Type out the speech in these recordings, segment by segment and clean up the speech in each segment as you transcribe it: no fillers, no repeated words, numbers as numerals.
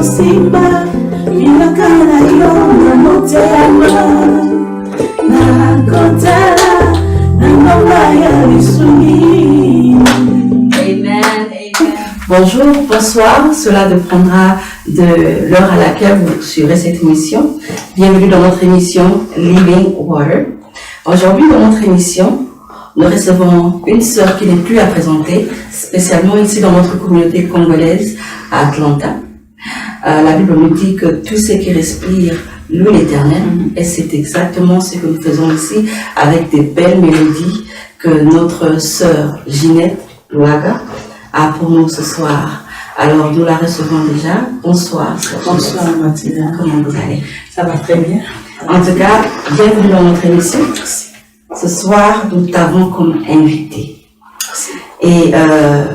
Simba, Minakana Yona Motema, Nakotara, Namaya Lisuni. Amen. Bonjour, bonsoir, cela dépendra de l'heure à laquelle vous suivrez cette émission. Bienvenue dans notre émission Living Water. Aujourd'hui dans notre émission, nous recevons une sœur qui n'est plus à présenter, spécialement ici dans notre communauté congolaise à Atlanta. La Bible nous dit que tout ce qui respire loue l'Éternel, et c'est exactement ce que nous faisons ici avec des belles mélodies que notre sœur Ginette Louaga a pour nous ce soir. Alors nous la recevons déjà. Bonsoir. Bonsoir Mathilda. Comment vous allez? Ça va très bien. En tout cas, bienvenue dans notre émission. Ce soir, nous t'avons comme invité. Et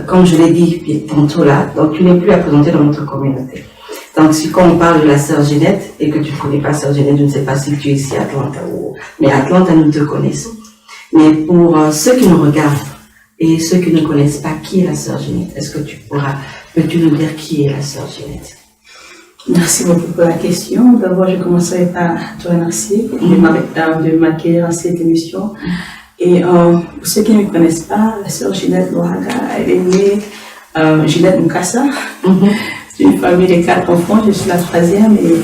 comme je l'ai dit tantôt là, donc tu n'es plus à présenter dans notre communauté. Donc si quand on parle de la sœur Ginette et que tu ne connais pas sœur Ginette, je ne sais pas si tu es ici à Atlanta mais à Atlanta nous te connaissons. Mais pour ceux qui nous regardent et ceux qui ne connaissent pas qui est la sœur Ginette, est-ce que peux-tu nous dire qui est la sœur Ginette? Merci beaucoup pour la question. D'abord, je commencerai par te remercier de m'accueillir à cette émission. Et pour ceux qui ne me connaissent pas, la sœur Ginette Louaga, elle est née Ginette Mukasa. C'est une famille de 4 enfants, je suis la 3e et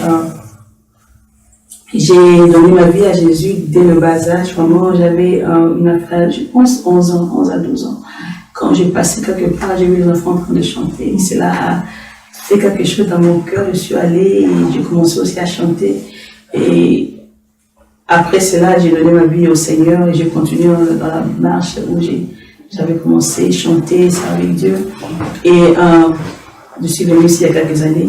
j'ai donné ma vie à Jésus dès le bas âge. Vraiment, j'avais une frère, je pense 11 à 12 ans. Quand j'ai passé quelque part, j'ai vu les enfants en train de chanter. Et cela a fait quelque chose dans mon cœur. Je suis allée et j'ai commencé aussi à chanter. Et après cela, j'ai donné ma vie au Seigneur et j'ai continué dans la marche où j'avais commencé à chanter, servir Dieu. Et je suis venue ici il y a quelques années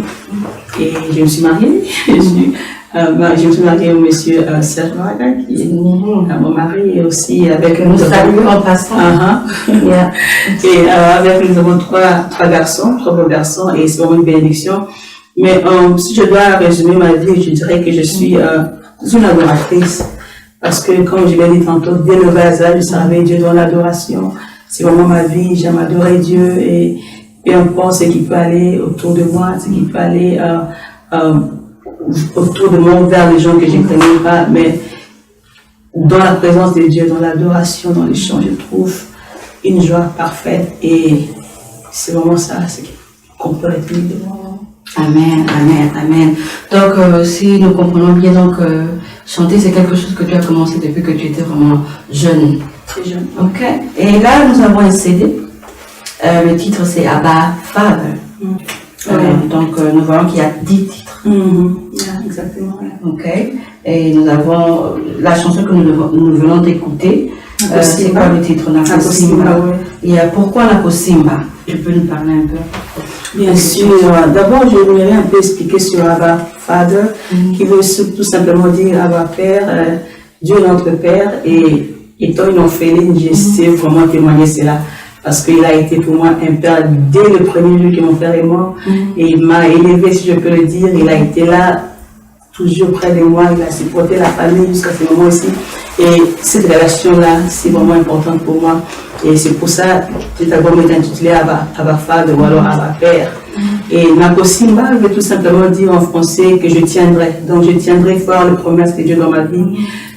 et je me suis mariée. Je me suis mariée au monsieur Serge Louaga, qui est mon mari, et aussi avec nous en passant. Et avec nous avons trois beaux garçons, et c'est vraiment une bénédiction. Mais si je dois résumer ma vie, je dirais que je suis une adoratrice. Parce que, comme je l'ai dit tantôt, dès le bas âge, je servais Dieu dans l'adoration. C'est vraiment ma vie, j'aime adorer Dieu et peu importe ce qui peut aller autour de moi, ce qui peut aller autour de moi, vers les gens que je ne connais pas, mais dans la présence de Dieu, dans l'adoration, dans les chants, je trouve une joie parfaite et c'est vraiment ça ce qu'on peut être mis de moi. Amen, amen, amen. Donc, si nous comprenons bien, donc, chanter, c'est quelque chose que tu as commencé depuis que tu étais vraiment jeune. Très jeune. Ok. Et là, nous avons un CD. Le titre, c'est Abba Father. Donc, nous voyons qu'il y a 10 titres. Exactement. Ok. Et nous avons la chanson que nous venons d'écouter. C'est quoi le titre? Nakosimba. Et pourquoi Nakosimba? Tu peux nous parler un peu? Bien sûr. D'abord, je voudrais un peu expliquer sur Abba Father, qui veut tout simplement dire Abba Père, Dieu notre Père, et étant une orpheline, je sais vraiment témoigner cela. Parce qu'il a été pour moi un père dès le premier jour que mon père est mort. Et il m'a élevé, si je peux le dire. Il a été là, toujours près de moi. Il a supporté la famille jusqu'à ce moment-ci. Et cette relation-là, c'est vraiment importante pour moi. Et c'est pour ça que cet album est intitulé Abba Father ou alors Abba Père. Et Nakosimba veut tout simplement dire en français que je tiendrai. Donc je tiendrai fort les promesses de Dieu dans ma vie.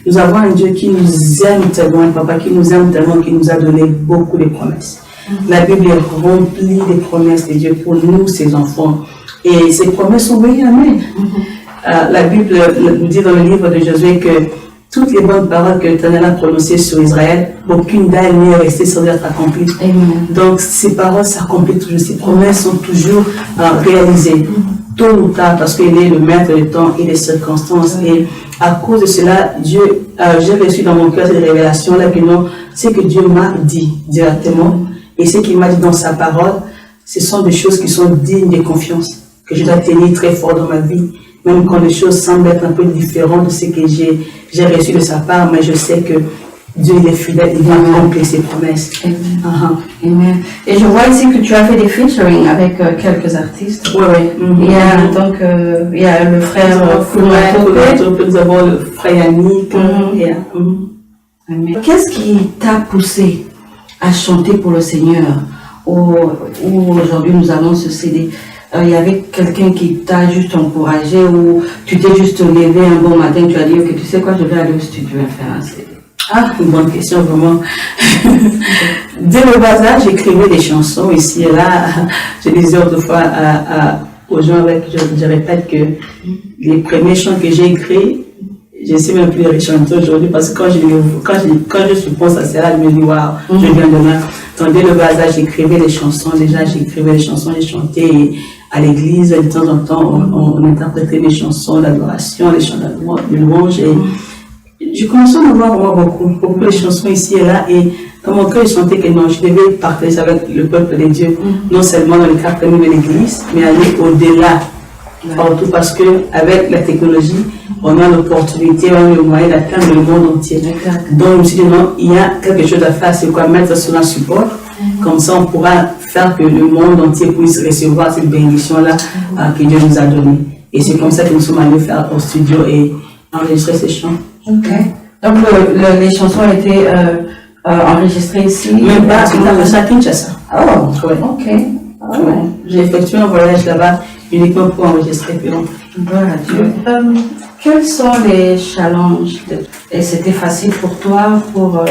Nous avons un Dieu qui nous aime tellement, un papa qui nous aime tellement, qui nous a donné beaucoup de promesses. La Bible est remplie de promesses de Dieu pour nous, ses enfants. Et ces promesses sont oui, amen. La Bible nous dit dans le livre de Josué que toutes les bonnes paroles que l'Éternel a prononcées sur Israël, aucune d'elles n'est restée sans être accomplie. Donc ces paroles s'accomplissent toujours, ces promesses sont toujours réalisées, tôt ou tard, parce qu'il est le maître du temps et des circonstances. Et à cause de cela, j'ai reçu dans mon cœur cette révélation-là que non, ce que Dieu m'a dit directement et ce qu'il m'a dit dans sa parole, ce sont des choses qui sont dignes de confiance, que je dois tenir très fort dans ma vie, même quand les choses semblent être un peu différentes de ce que j'ai reçu de sa part, mais je sais que Dieu il est fidèle, il va accomplir ses promesses. Amen. Et je vois ici que tu as fait des featuring avec quelques artistes. Oui. Il y a donc il y a le frère Koumato, nous avons le frère Yannick. Qu'est-ce qui t'a poussé à chanter pour le Seigneur? Où aujourd'hui nous avons ce CD. il y avait quelqu'un qui t'a juste encouragé ou tu t'es juste levé un bon matin, tu as dit, ok, tu sais quoi, je vais aller au studio et faire un CD? Ah, une bonne question, vraiment. Dès le bas âge, j'écrivais des chansons ici et là. Je disais autrefois aux gens avec qui je répète que les premiers chants que j'ai écrits, je ne sais même plus les chanter aujourd'hui parce que quand je pense à cela, je me dis waouh, je viens de là. Donc dès le bas âge, j'écrivais des chansons. Déjà, j'écrivais des chansons, je chantais à l'église. De temps en temps, on interprétait des chansons d'adoration, des chants de louange. Et je commençais à en avoir vraiment beaucoup de chansons ici et là. Et dans mon cœur, je sentais que non, je devais partager avec le peuple de Dieu, non seulement dans le cadre de l'église, mais aller au-delà. Partout parce que avec la technologie, on a l'opportunité, on a le moyen d'atteindre le monde entier. Donc je me suis dit non, il y a quelque chose à faire, c'est quoi mettre sur un support. Comme ça, on pourra faire que le monde entier puisse recevoir cette bénédiction-là que Dieu nous a donnée. Et c'est comme ça que nous sommes allés faire au studio et enregistrer ces chants. Ok. Donc les chansons ont été enregistrées ici? Même pas, c'est à Kinshasa. Oh, ouais. Ok. Ouais. J'ai effectué un voyage là-bas uniquement pour enregistrer puis rentrer. Voilà, Dieu. Quels sont les challenges et c'était facile pour toi pour,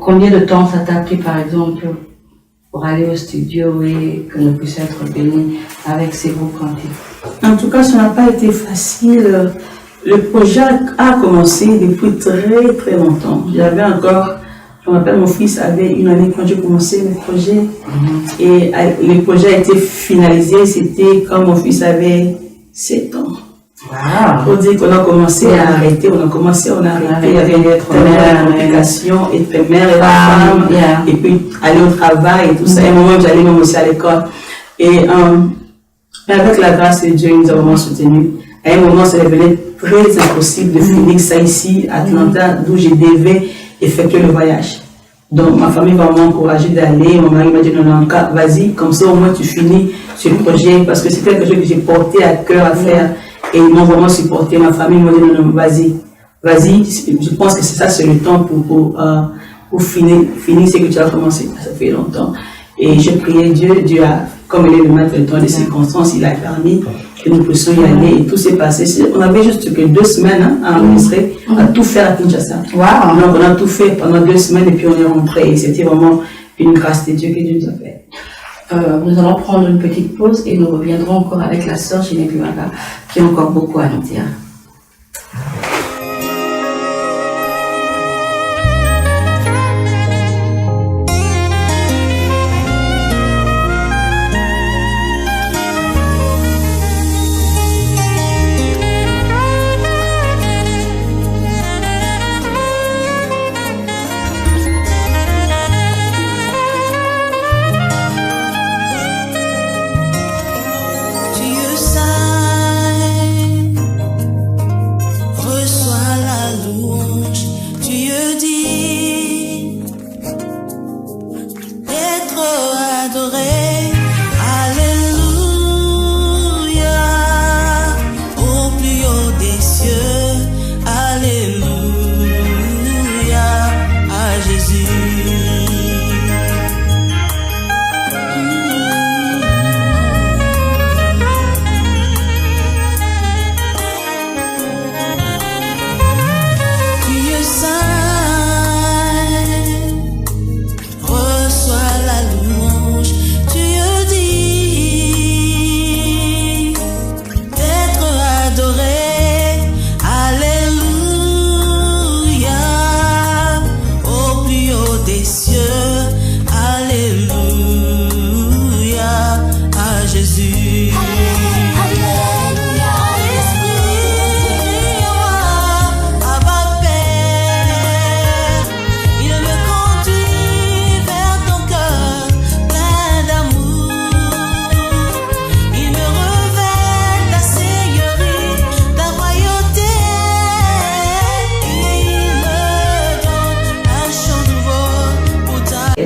combien de temps ça t'a pris par exemple pour aller au studio et que nous puissions être bénis avec ces beaux cantiques? En tout cas, ça n'a pas été facile. Le projet a commencé depuis très très longtemps. J'avais encore, je me rappelle, mon fils avait une année quand j'ai commencé le projet. Et le projet a été finalisé, c'était quand mon fils avait 7 ans. Wow. Pour dire qu'on a commencé à arrêter, on a arrêté. Il y avait une complication, être mère et femme, et puis aller au travail et tout ça. Et à un moment, j'allais même aussi à l'école. Et avec la grâce de Dieu, il nous a vraiment soutenus. À un moment, ça devenait très impossible de finir ça ici, à Atlanta, d'où je devais effectuer le voyage. Donc, ma famille va m'encourager d'aller. Mon mari m'a dit non, vas-y, comme ça au moins tu finis ce projet, parce que c'est quelque chose que j'ai porté à cœur à faire. Et ils m'ont vraiment supporté. Ma famille m'a dit non, vas-y. Je pense que c'est le temps pour finir ce que tu as commencé. Ça fait longtemps. Et je priais Dieu a, comme il est le maître du temps des circonstances, il a permis que nous puissions y aller et tout s'est passé. On avait juste que 2 semaines à enregistrer, à tout faire à Kinshasa. Wow. Donc on a tout fait pendant 2 semaines et puis on est rentré. Et c'était vraiment une grâce de Dieu que Dieu nous a fait. Nous allons prendre une petite pause et nous reviendrons encore avec la sœur Ginette Luaga qui a encore beaucoup à nous dire.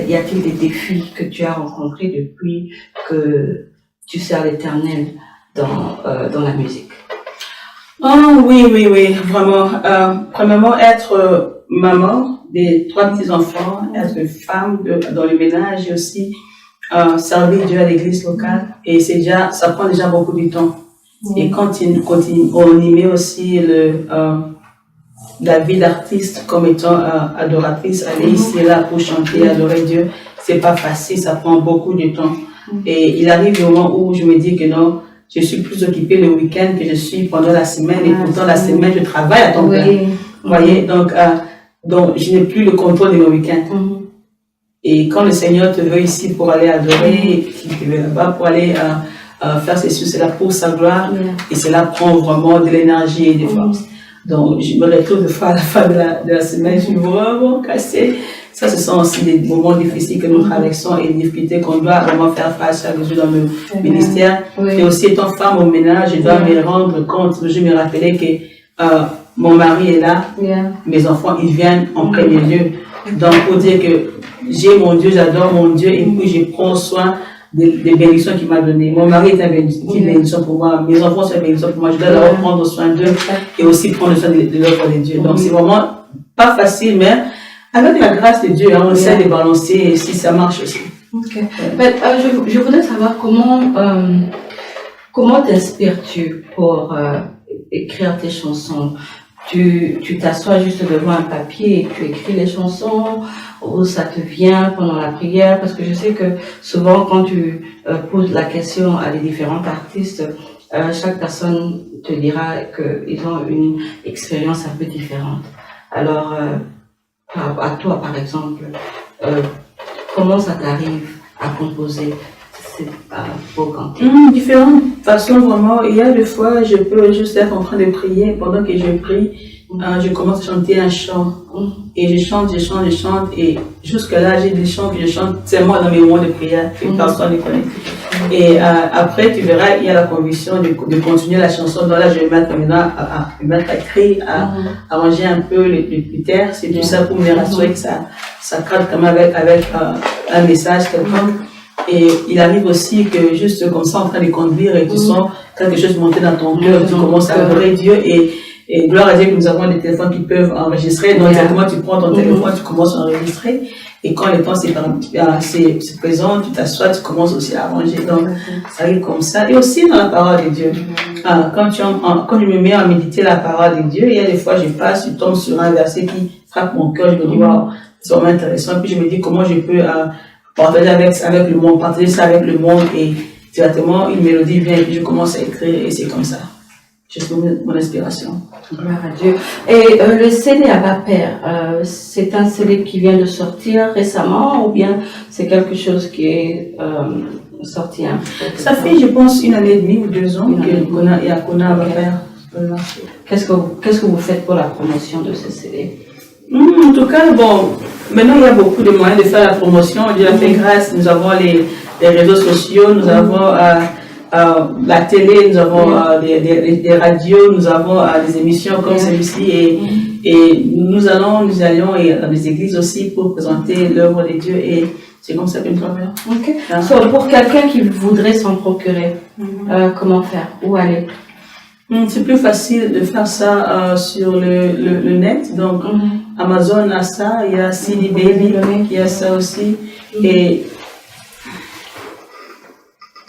Y a-t-il des défis que tu as rencontrés depuis que tu sers l'Éternel dans la musique? Oh oui, vraiment. Premièrement, être maman des 3 petits-enfants, être femme dans le ménage et aussi servir Dieu à l'église locale et ça prend déjà beaucoup de temps. Et quand on y met aussi la vie d'artiste comme étant adoratrice, aller ici et là pour chanter, adorer Dieu, c'est pas facile, ça prend beaucoup de temps. Et il arrive au moment où je me dis que non, je suis plus occupée le week-end que je suis pendant la semaine et pourtant la semaine je travaille à temps plein. Vous voyez, donc je n'ai plus le contrôle de mon week-end. Et quand le Seigneur te veut ici pour aller adorer, qu'il te veut là-bas pour aller faire ceci, cela pour sa gloire, et cela prend vraiment de l'énergie et des forces. Donc je me retrouve de fois à la fin de la semaine, je suis vraiment cassée. Ça, ce sont aussi des moments difficiles que nous traversons et des difficultés qu'on doit vraiment faire face chaque jour dans le ministère. Et aussi, étant femme au ménage, je dois me rendre compte, je me rappelais que mon mari est là, mes enfants, ils viennent en premier lieu. Donc, pour dire que j'ai mon Dieu, j'adore mon Dieu, et puis je prends soin des bénédictions qu'il m'a données. Mon mari est une bénédiction pour moi, mes enfants sont une bénédiction pour moi, je dois leur prendre soin d'eux et aussi prendre soin de l'œuvre de Dieu. Donc, c'est vraiment pas facile, mais avec la grâce de Dieu, on essaie de balancer et si ça marche aussi. Mais, je voudrais savoir comment t'inspires-tu pour écrire tes chansons? Tu t'assois juste devant un papier et tu écris les chansons, ou ça te vient pendant la prière? Parce que je sais que souvent quand tu poses la question à des différents artistes, chaque personne te dira qu'ils ont une expérience un peu différente. Alors, à toi par exemple, comment ça t'arrive à composer pour canter? Différentes façons vraiment. Il y a des fois, je peux juste être en train de prier. Pendant que je prie, je commence à chanter un chant. Et je chante. Et jusque-là, j'ai des chants que je chante seulement dans mes moments de prière, que personne ne connaît. Et après, tu verras, il y a la conviction de continuer la chanson. Donc là, je vais mettre maintenant à écrire, à arranger un peu les terres. C'est tout ça pour me rassurer que ça cadre quand même avec un message quelconque. Et il arrive aussi que juste comme ça, en train de conduire et tu sens quelque chose monter dans ton cœur, tu commences à adorer Dieu et gloire à Dieu que nous avons des téléphones qui peuvent enregistrer. Donc, directement, tu prends ton téléphone, tu commences à enregistrer. Et quand le temps c'est présent, tu t'assois, tu commences aussi à arranger. Donc, ça arrive comme ça. Et aussi dans la parole de Dieu. Quand je me mets à méditer la parole de Dieu, il y a des fois, je tombe sur un verset qui frappe mon cœur. Je me dis, waouh, c'est vraiment intéressant. Puis je me dis, comment je peux partager avec le monde, partager ça avec le monde. Et directement, une mélodie vient et puis je commence à écrire. Et c'est comme ça. Je trouve mon inspiration. Gloire à Dieu. Et le CD à bas père, c'est un CD qui vient de sortir récemment ou bien c'est quelque chose qui est sorti Ça fait, je pense, 1 année et demie ou 2 ans qu'on a à bas père. Qu'est-ce que vous faites pour la promotion de ce CD? En tout cas, bon, maintenant il y a beaucoup de moyens de faire la promotion. Dieu a fait grâce. Nous avons les réseaux sociaux, nous avons la télé, nous avons des radios, nous avons des émissions comme celle-ci et nous allions dans les églises aussi pour présenter l'œuvre de Dieu et c'est comme ça que nous travaillons. So, pour quelqu'un qui voudrait s'en procurer, comment faire? Où aller? C'est plus facile de faire ça sur le net, donc Amazon a ça, il y a CD Baby qui a ça aussi et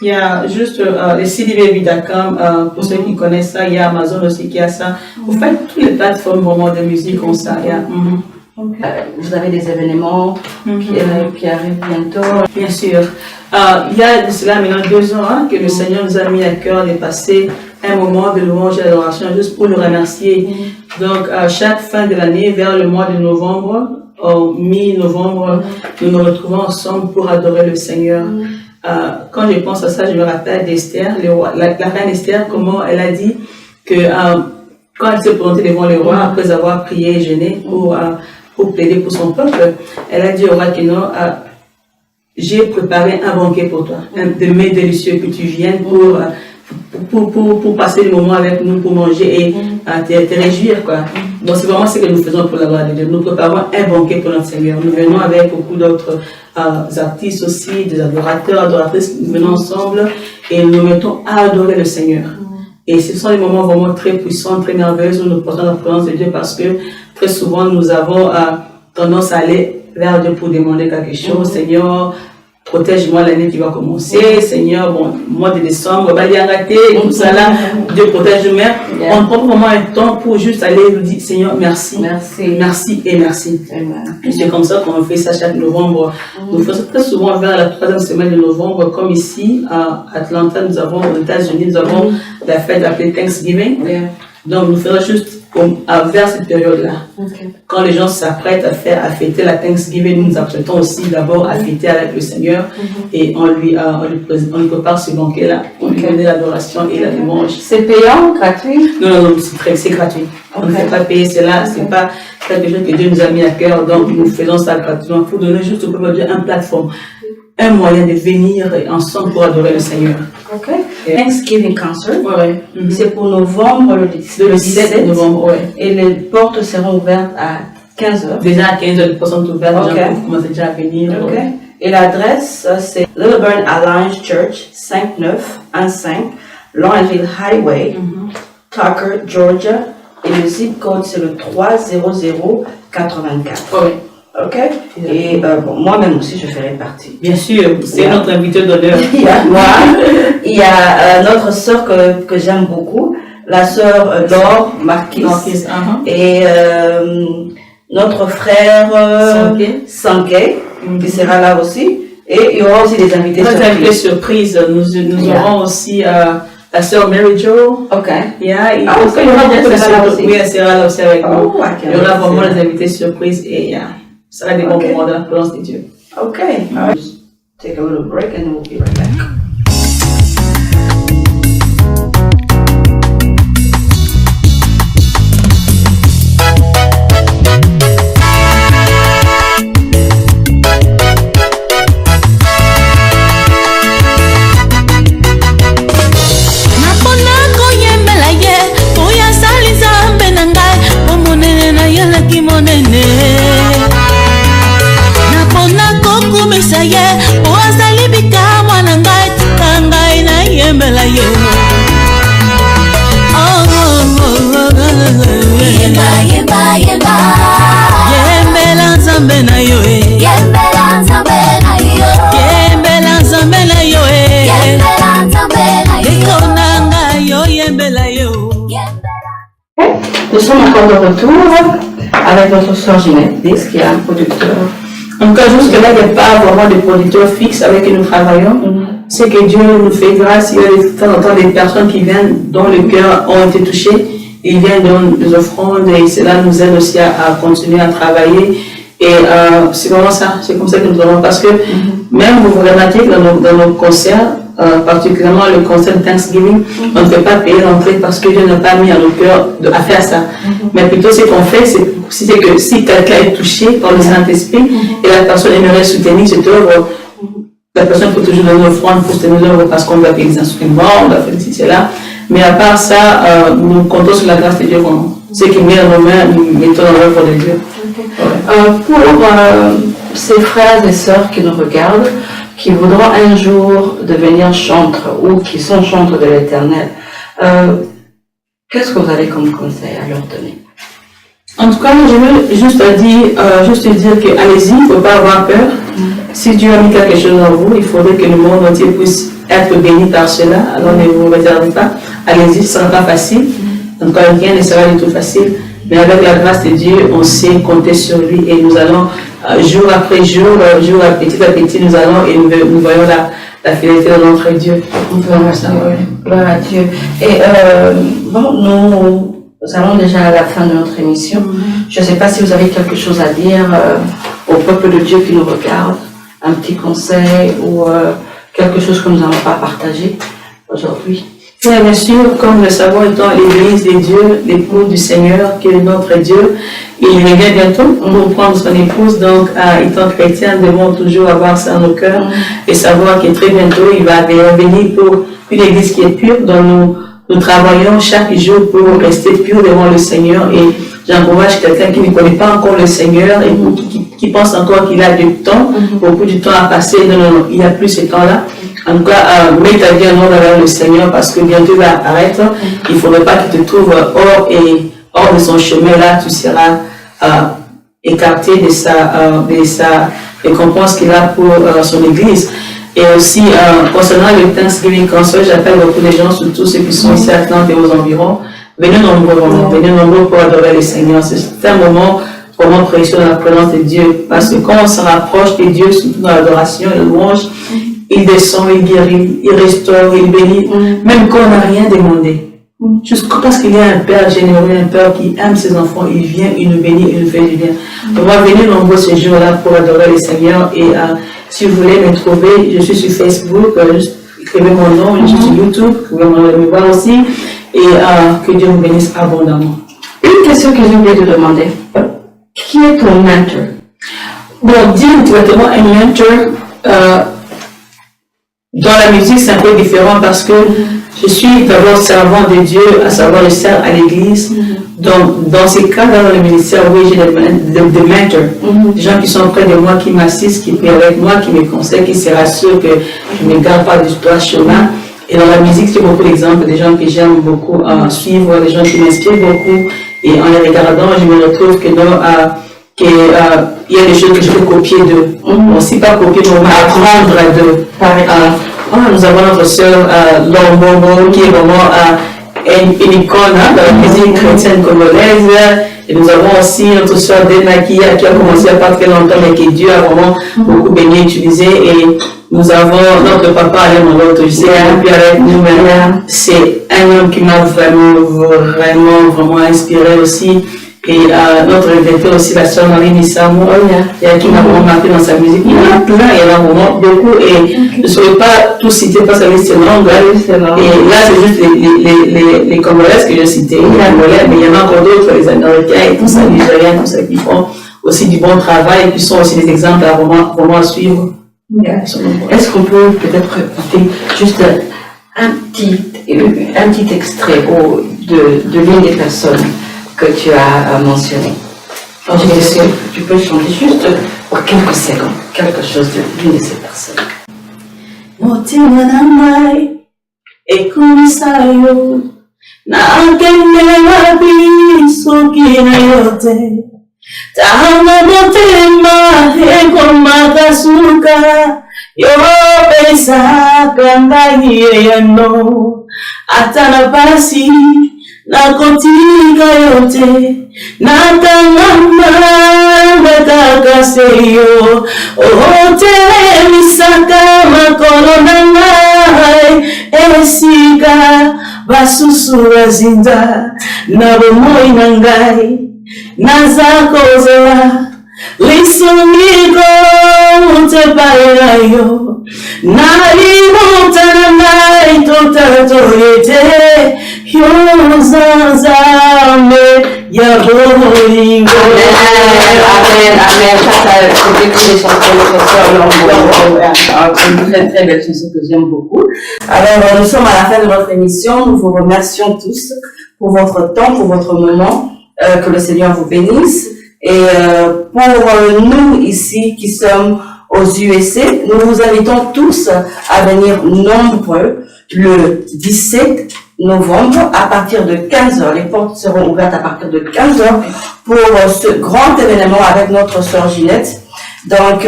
il y a juste les cdbaby.com, pour ceux qui connaissent ça, il y a Amazon aussi qui a ça. Vous faites toutes les plateformes vraiment de musique comme ça. Vous avez des événements qui arrivent bientôt? Bien sûr. Il y a de cela maintenant 2 ans que le Seigneur nous a mis à cœur de passer un moment de louange et d'adoration juste pour le remercier. Donc, à chaque fin de l'année, vers le mois de novembre, mi-novembre, nous nous retrouvons ensemble pour adorer le Seigneur. Quand je pense à ça, je me rappelle d'Esther, la reine Esther, comment elle a dit que quand elle s'est présentée devant le roi, après avoir prié et jeûné pour plaider pour son peuple, elle a dit au roi que non, j'ai préparé un banquet pour toi, de mets délicieux que tu viennes pour passer le moment avec nous, pour manger et te réjouir, quoi. Donc c'est vraiment ce que nous faisons pour la gloire de Dieu. Nous préparons un banquet pour notre Seigneur. Nous venons avec beaucoup d'autres artistes aussi, des adorateurs, adoratrices, nous venons ensemble et nous nous mettons à adorer le Seigneur. Et ce sont des moments vraiment très puissants, très merveilleux où nous portons la présence de Dieu parce que très souvent nous avons tendance à aller vers Dieu pour demander quelque chose. Seigneur, protège-moi l'année qui va commencer, Seigneur, bon, mois de décembre, tout ça là, Dieu protège nous. On prend vraiment un temps pour juste aller nous dire, Seigneur, merci, merci et merci. Et c'est comme ça qu'on fait ça chaque novembre. Nous faisons très souvent vers la 3e semaine de novembre, comme ici à Atlanta, nous avons, aux États-Unis, nous avons la fête appelée Thanksgiving. Donc nous faisons juste vers cette période-là. Quand les gens s'apprêtent à fêter la Thanksgiving, nous nous apprêtons aussi d'abord à fêter avec le Seigneur et on lui prépare ce banquet-là, on lui donne l'adoration et la louange. C'est payant, gratuit? Non, c'est gratuit. On ne fait pas payer cela, c'est pas quelque chose que Dieu nous a mis à cœur, donc nous faisons ça gratuitement pour donner juste au peuple de Dieu une plateforme, un moyen de venir ensemble pour adorer le Seigneur. Ok. Thanksgiving Concert. C'est pour novembre, le 17 novembre, Et les portes seront ouvertes à 15h. Déjà à 15h, les portes sont ouvertes, les gens peuvent commencer déjà à venir. Et l'adresse, c'est Little Burn Alliance Church, 5915 Lawrenceville Highway, Tucker, Georgia. Et le zip code, c'est le 30084. Ok. Et moi-même aussi, je ferai partie. Bien sûr, c'est notre invité d'honneur. Il y a moi, il y a notre sœur que j'aime beaucoup, la sœur Laure Marquis, et notre frère Sankey, qui sera là aussi. Et il y aura aussi des invités surprises. Nous aurons aussi la sœur Mary Jo. Ok. Il y aura beaucoup de surprises. Oui, elle sera là aussi avec nous. Il y aura vraiment des invités surprises et ça sera des bons moments dans la présence de Dieu. Ok. Take a little break and we'll be right back. Nous sommes encore de retour avec notre soeur Ginette Dis, qui est un producteur. En tout cas, jusque-là, il n'y a pas vraiment de producteur fixe avec qui nous travaillons. C'est que Dieu nous fait grâce. Il y a de temps en temps des personnes qui viennent, dont le cœur ont été touchés. Ils viennent donner des offrandes et cela nous aide aussi à continuer à travailler. Et c'est vraiment ça, c'est comme ça que nous avons. Parce que même vous remarquez que dans nos concerts, particulièrement le concert de Thanksgiving, on ne peut pas payer l'entrée parce que Dieu n'a pas mis à nos cœurs à faire ça. Mais plutôt ce qu'on fait, c'est que si quelqu'un est touché par le Saint-Esprit et la personne aimerait soutenir cette œuvre, la personne peut toujours donner une offrande pour soutenir l'œuvre parce qu'on doit payer les instruments, on doit faire ceci, cela. Mais à part ça, nous comptons sur la grâce de Dieu vraiment. Ce qui met dans nos mains, nous mettons dans l'œuvre de Dieu. Pour ces frères et sœurs qui nous regardent, qui voudront un jour devenir chantres ou qui sont chantres de l'Éternel, qu'est-ce que vous avez comme conseil à leur donner? En tout cas, je veux juste dire que allez-y, il ne faut pas avoir peur. Si Dieu a mis quelque chose en vous, il faudrait que le monde entier puisse être béni par cela. Alors ne vous réservez pas. Allez-y, ce ne sera pas facile. En tout cas, rien ne sera du tout facile. Mais avec la grâce de Dieu, on sait compter sur lui et nous allons, jour après jour, petit à petit, nous allons et nous voyons la fidélité de notre Dieu. Gloire à Dieu. Et nous allons déjà à la fin de notre émission. Je ne sais pas si vous avez quelque chose à dire au peuple de Dieu qui nous regarde, un petit conseil ou quelque chose que nous n'allons pas partager aujourd'hui. Bien sûr, comme nous le savons, étant l'Église de Dieu, l'époux du Seigneur, qui est notre Dieu, il revient bientôt pour prendre son épouse. Donc, étant chrétien, nous devons toujours avoir ça dans nos cœurs et savoir que très bientôt, il va venir pour une Église qui est pure, dont nous travaillons chaque jour pour rester purs devant le Seigneur. Et j'encourage quelqu'un qui ne connaît pas encore le Seigneur et qui pense encore qu'il a du temps, beaucoup de temps à passer. Non, il n'y a plus ce temps-là. En tout cas, mets ta vie en ordre avec le Seigneur parce que bientôt il va apparaître. Il ne faudrait pas qu'il te trouve hors de son chemin. Là, tu seras écarté de sa récompense qu'il a pour son église. Et aussi, concernant le Thanksgiving Concert, j'appelle beaucoup de gens, surtout ceux qui sont ici à Atlanta et aux environs, venez nombreux pour adorer le Seigneur. C'est un moment vraiment précieux dans la présence de Dieu, parce que quand on se rapproche de Dieu, surtout dans l'adoration et la louange, il descend, il guérit, il restaure, il bénit, même quand on n'a rien demandé. Juste parce qu'il y a un Père généreux, un Père qui aime ses enfants, il vient, il nous bénit, il nous fait du bien. On va venir nombreux ce jour-là pour adorer le Seigneur. Et si vous voulez me trouver, je suis sur Facebook, juste écrivez mon nom, je suis sur YouTube, vous pouvez me voir aussi. Et que Dieu vous bénisse abondamment. Une question que j'ai oublié de demander. Qui est ton mentor? Bon, dire directement un mentor, dans la musique, c'est un peu différent parce que je suis d'abord servant de Dieu, à savoir je sers à l'église. Donc, dans ces cas, dans le ministère, oui, j'ai des mentors, des gens qui sont près de moi, qui m'assistent, qui prient avec moi, qui me conseillent, qui se rassurent que je ne me garde pas du droit chemin. Et dans la musique, j'ai beaucoup d'exemples, des gens que j'aime beaucoup suivre, des gens qui m'inspirent beaucoup. Et en les regardant, je me retrouve que il y a des choses que je peux copier d'eux. Aussi pas copier, mais apprendre d'eux. Nous avons notre sœur Lombobo qui est vraiment une icône dans la musique chrétienne congolaise. Et nous avons aussi notre sœur Dena qui a commencé il n'y a pas très longtemps, mais que Dieu a vraiment beaucoup béni, utilisé. Et nous avons notre papa Alain Moloto, je sais qu'il est plus avec nous, mais c'est un homme qui m'a vraiment inspiré aussi. Et notre rédacteur aussi, la sœur Marie Nissamou, qui m'a vraiment marqué dans sa musique. Il y en a plein, il y en a vraiment beaucoup. Et je ne saurais pas tout citer parce que c'est long. Et là, c'est juste les Congolaises que je citais. Il y a mais il y en a encore d'autres, les Américains et tout ça, les Nigériens, tout ça, qui font aussi du bon travail et qui sont aussi des exemples à vraiment suivre. Est-ce qu'on peut peut-être écouter juste un petit extrait de l'une des personnes que tu as mentionné? Tu peux chanter juste pour quelques secondes, quelque chose de l'une de ces personnes. Motima na mai ekunisayo na akenyela biso kina yote tahama motima ekomakasuka yo pesa kangaye yano atana basi na kotika yote na tangama natakaseyo ote misaka makolo nangai esika basusu bazinda na bomoi nangai nazakozela lisungiko mutepaelayo nalimutana ngai totatoyete Yozazame Yaboringo. Amen. Une très belle chanson que j'aime beaucoup. Alors, nous sommes à la fin de notre émission. Nous vous remercions tous pour votre temps, pour votre moment. Que le Seigneur vous bénisse. Et pour nous ici qui sommes aux USA, nous vous invitons tous à venir nombreux le 17 novembre à partir de 15h. Les portes seront ouvertes à partir de 15h pour ce grand événement avec notre sœur Ginette. Donc,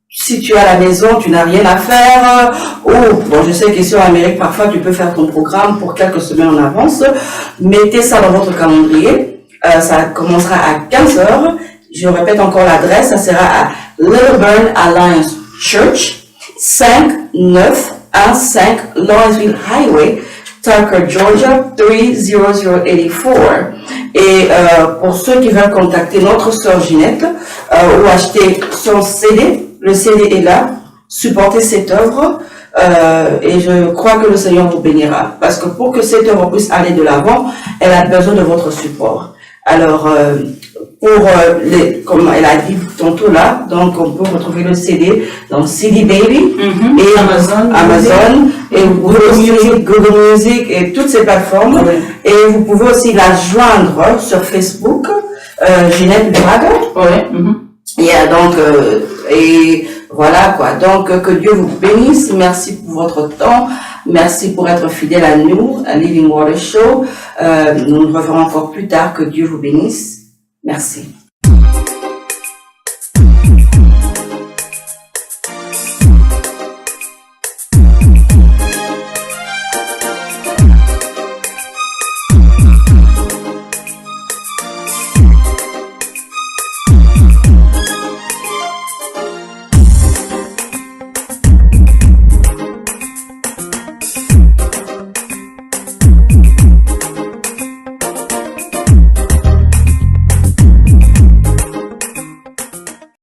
si tu es à la maison, tu n'as rien à faire, je sais qu'ici en Amérique, parfois tu peux faire ton programme pour quelques semaines en avance. Mettez ça dans votre calendrier. Ça commencera à 15h. Je répète encore l'adresse. Ça sera à Little Burn Alliance Church, 5915 Lawrenceville Highway, Tucker, Georgia, 30084. Et pour ceux qui veulent contacter notre sœur Ginette ou acheter son CD, le CD est là, supportez cette œuvre et je crois que le Seigneur vous bénira. Parce que pour que cette œuvre puisse aller de l'avant, elle a besoin de votre support. Alors, comme elle a dit tantôt là, donc on peut retrouver le CD dans CD Baby et Amazon et Google Music et toutes ces plateformes. Et vous pouvez aussi la joindre sur Facebook, Ginette Braga. Et voilà quoi. Donc que Dieu vous bénisse. Merci pour votre temps. Merci pour être fidèle à nous, à Living Water Show. Nous nous reverrons encore plus tard. Que Dieu vous bénisse. Merci.